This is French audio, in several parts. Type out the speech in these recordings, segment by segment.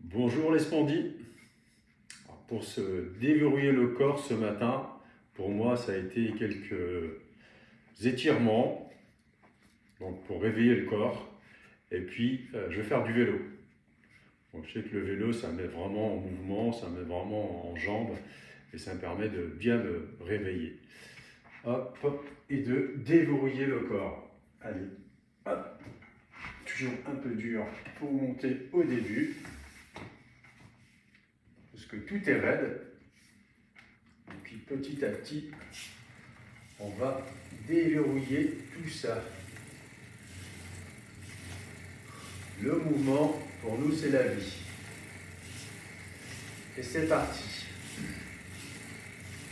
Bonjour les spondis. Alors, pour se déverrouiller le corps ce matin, pour moi ça a été quelques étirements, donc pour réveiller le corps. Et puis je vais faire du vélo. Donc, je sais que le vélo ça me met vraiment en mouvement, ça me met vraiment en jambes et ça me permet de bien me réveiller. Hop, hop, et de déverrouiller le corps. Allez, hop, toujours un peu dur pour monter au début. Parce que tout est raide. Et puis petit à petit, on va déverrouiller tout ça. Le mouvement, pour nous, c'est la vie. Et c'est parti.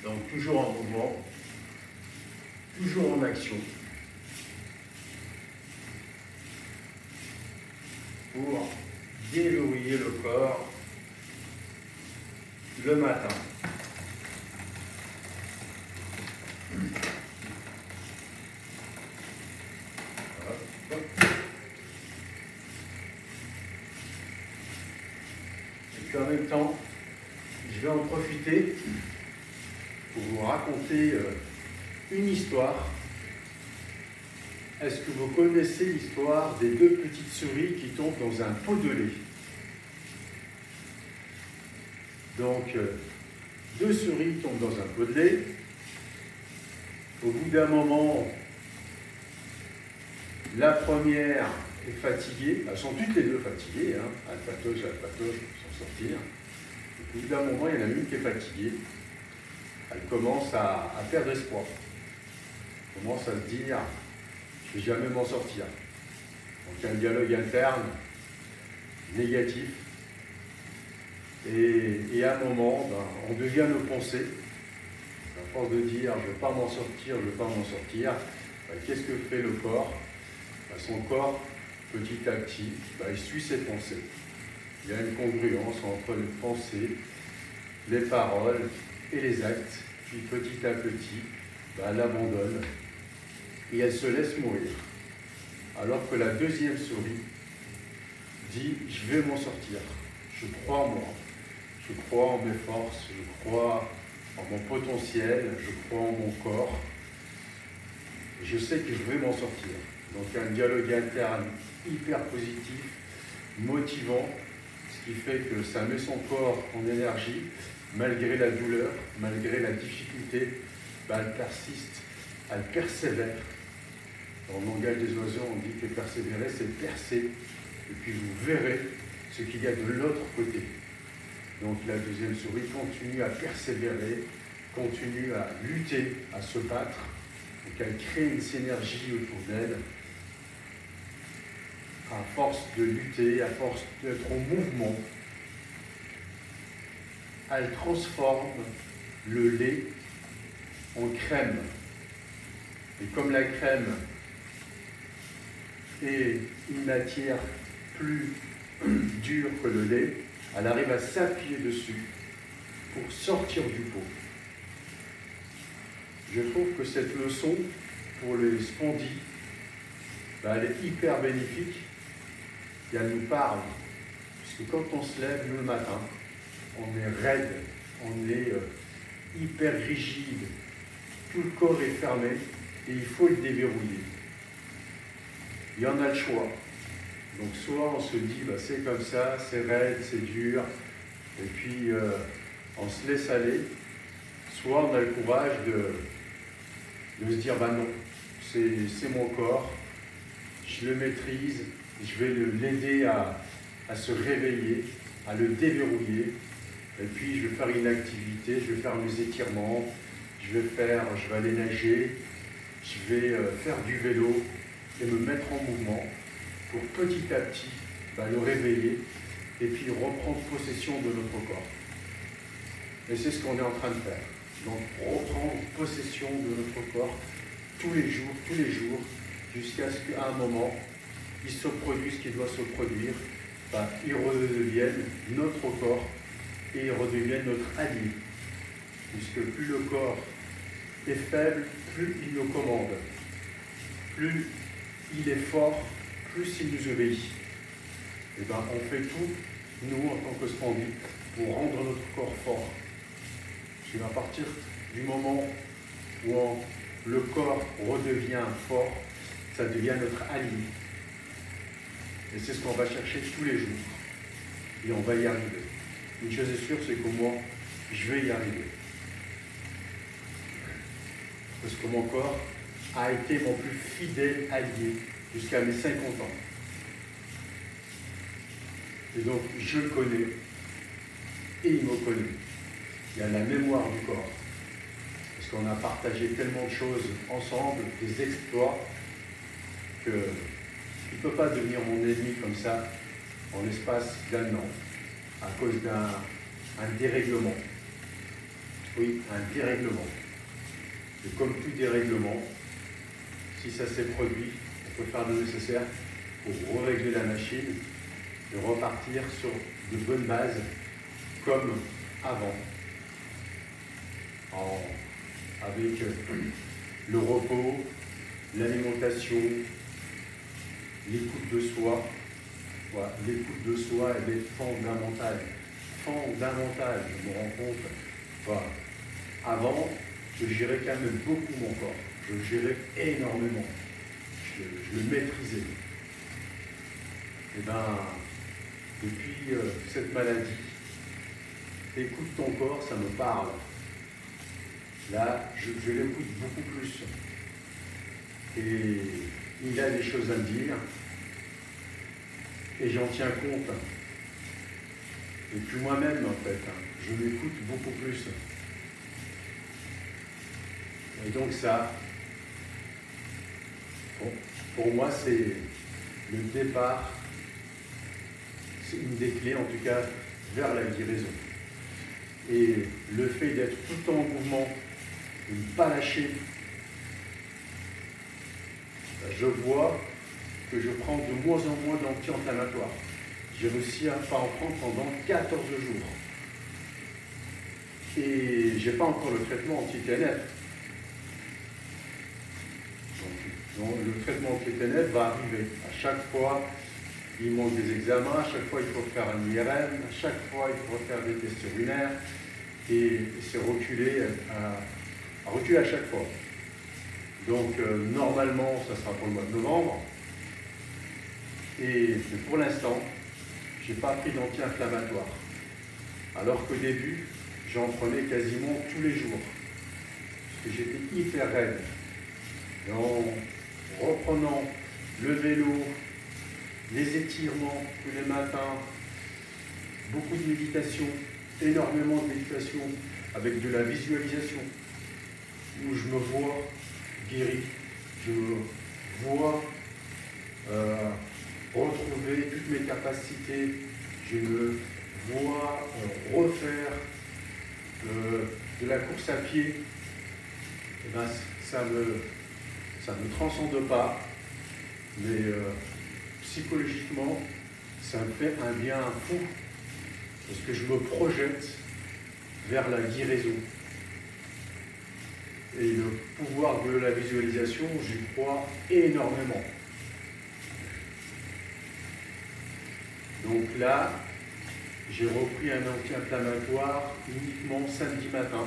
Donc toujours en mouvement, toujours en action. Pour déverrouiller le corps le matin. Hop. Et puis en même temps, je vais en profiter pour vous raconter une histoire. Est-ce que vous connaissez l'histoire des deux petites souris qui tombent dans un pot de lait? Donc, deux souris tombent dans un pot de lait. Au bout d'un moment, la première est fatiguée. Elles sont toutes les deux fatiguées. Elle patauge pour s'en sortir. Au bout d'un moment, il y en a une qui est fatiguée. Elle commence à perdre espoir. Elle commence à se dire, je ne vais jamais m'en sortir. Donc, il y a un dialogue interne, négatif. Et à un moment, on devient nos pensées. À force de dire, je ne vais pas m'en sortir, je ne vais pas m'en sortir, qu'est-ce que fait le corps? Son corps, petit à petit, il suit ses pensées. Il y a une congruence entre les pensées, les paroles et les actes. Puis petit à petit, elle abandonne et elle se laisse mourir. Alors que la deuxième souris dit, je vais m'en sortir. Je crois en moi. Je crois en mes forces. Je crois en mon potentiel. Je crois en mon corps. Je sais que je vais m'en sortir. Donc un dialogue interne hyper positif, motivant, ce qui fait que ça met son corps en énergie, malgré la douleur, malgré la difficulté, elle persiste, elle persévère. Dans le langage des oiseaux, on dit que persévérer, c'est percer, et puis vous verrez ce qu'il y a de l'autre côté. Donc la deuxième souris continue à persévérer, continue à lutter, à se battre. Donc elle crée une synergie autour d'elle. À force de lutter, à force d'être en mouvement, elle transforme le lait en crème. Et comme la crème est une matière plus dure que le lait, elle arrive à s'appuyer dessus pour sortir du pot. Je trouve que cette leçon, pour les spondis, elle est hyper bénéfique et elle nous parle. Puisque quand on se lève, nous, le matin, on est raide, on est hyper rigide, tout le corps est fermé et il faut le déverrouiller. Il y en a le choix. Donc soit on se dit, c'est comme ça, c'est raide, c'est dur, et puis on se laisse aller, soit on a le courage de se dire, non, c'est mon corps, je le maîtrise, je vais l'aider à se réveiller, à le déverrouiller, et puis je vais faire une activité, je vais faire mes étirements, je vais aller nager, je vais faire du vélo et me mettre en mouvement pour petit à petit le réveiller et puis reprendre possession de notre corps. Et c'est ce qu'on est en train de faire. Donc reprendre possession de notre corps tous les jours, jusqu'à ce qu'à un moment, il se produise ce qui doit se produire, il redevienne notre corps et il redevienne notre allié. Puisque plus le corps est faible, plus il nous commande. Plus il est fort, plus il nous obéit. On fait tout nous, en tant que spondies, pour rendre notre corps fort. Parce qu'à partir du moment où le corps redevient fort, ça devient notre allié. Et c'est ce qu'on va chercher tous les jours. Et on va y arriver. Une chose est sûre, c'est que moi, je vais y arriver. Parce que mon corps a été mon plus fidèle allié jusqu'à mes 50 ans. Et donc, je le connais et il me connaît. Il y a la mémoire du corps. Parce qu'on a partagé tellement de choses ensemble, des exploits, qu'il ne peut pas devenir mon ennemi comme ça en l'espace d'un an, à cause d'un dérèglement. Oui, un dérèglement. Et comme tout dérèglement, si ça s'est produit, on peut faire le nécessaire pour régler la machine et repartir sur de bonnes bases comme avant. Avec le repos, l'alimentation, l'écoute de soi. Voilà, l'écoute de soi, elle est fondamentale. Fondamentale, je me rends compte. Voilà. Avant, je gérais quand même beaucoup mon corps. Je le gérais énormément. Je le maîtrisais. Et bien, depuis cette maladie, écoute ton corps, ça me parle. Là, je l'écoute beaucoup plus. Et il a des choses à me dire. Et j'en tiens compte. Et puis moi-même, en fait, je l'écoute beaucoup plus. Et donc ça, bon, pour moi, c'est le départ, c'est une des clés, en tout cas, vers la guérison. Et le fait d'être tout le temps en mouvement, de ne pas lâcher, je vois que je prends de moins en moins d'anti-inflammatoires. J'ai réussi à ne pas en prendre pendant 14 jours. Et je n'ai pas encore le traitement anti-TNF. Donc, le traitement anti-TNF va arriver. À chaque fois, il manque des examens, à chaque fois, il faut faire un IRM, à chaque fois, il faut faire des tests urinaires. Et c'est reculé à chaque fois. Donc, normalement, ça sera pour le mois de novembre. Et pour l'instant, je n'ai pas pris d'anti-inflammatoire. Alors qu'au début, j'en prenais quasiment tous les jours. Parce que j'étais hyper raide. Et en reprenant le vélo, les étirements tous les matins, beaucoup de méditation, énormément de méditation, avec de la visualisation, où je me vois guéri, je me vois retrouver toutes mes capacités, je me vois refaire de la course à pied. Et ben, ça me transcende pas, mais psychologiquement, ça me fait un bien fou, parce que je me projette vers la guérison. Et le pouvoir de la visualisation, j'y crois énormément. Donc là, j'ai repris un anti-inflammatoire uniquement samedi matin.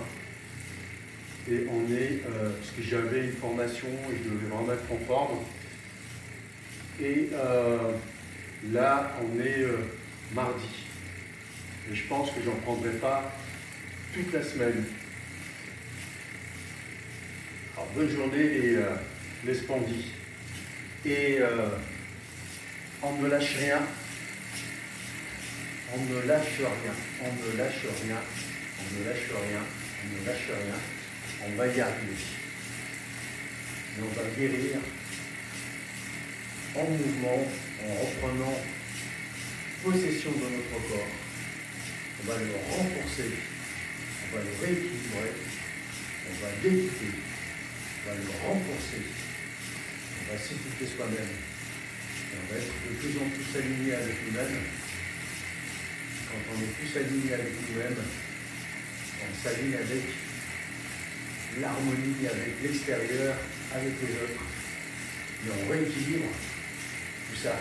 Et on est, parce que j'avais une formation et je devais vraiment être en forme. Et là, on est mardi. Et je pense que j'en prendrai pas toute la semaine. Alors, bonne journée les spondies. Et on ne lâche rien. On ne lâche rien. On ne lâche rien. On ne lâche rien. On ne lâche rien. On va y arriver. Et on va guérir en mouvement, en reprenant possession de notre corps. On va le renforcer. On va le rééquilibrer. On va l'équiper. On va le renforcer. On va s'écouter soi-même. Et on va être de plus en plus aligné avec nous-mêmes. Quand on est plus aligné avec nous-mêmes, on s'aligne avec l'harmonie, avec l'extérieur, avec les autres. Et on rééquilibre tout ça.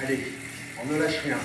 Allez, on ne lâche rien.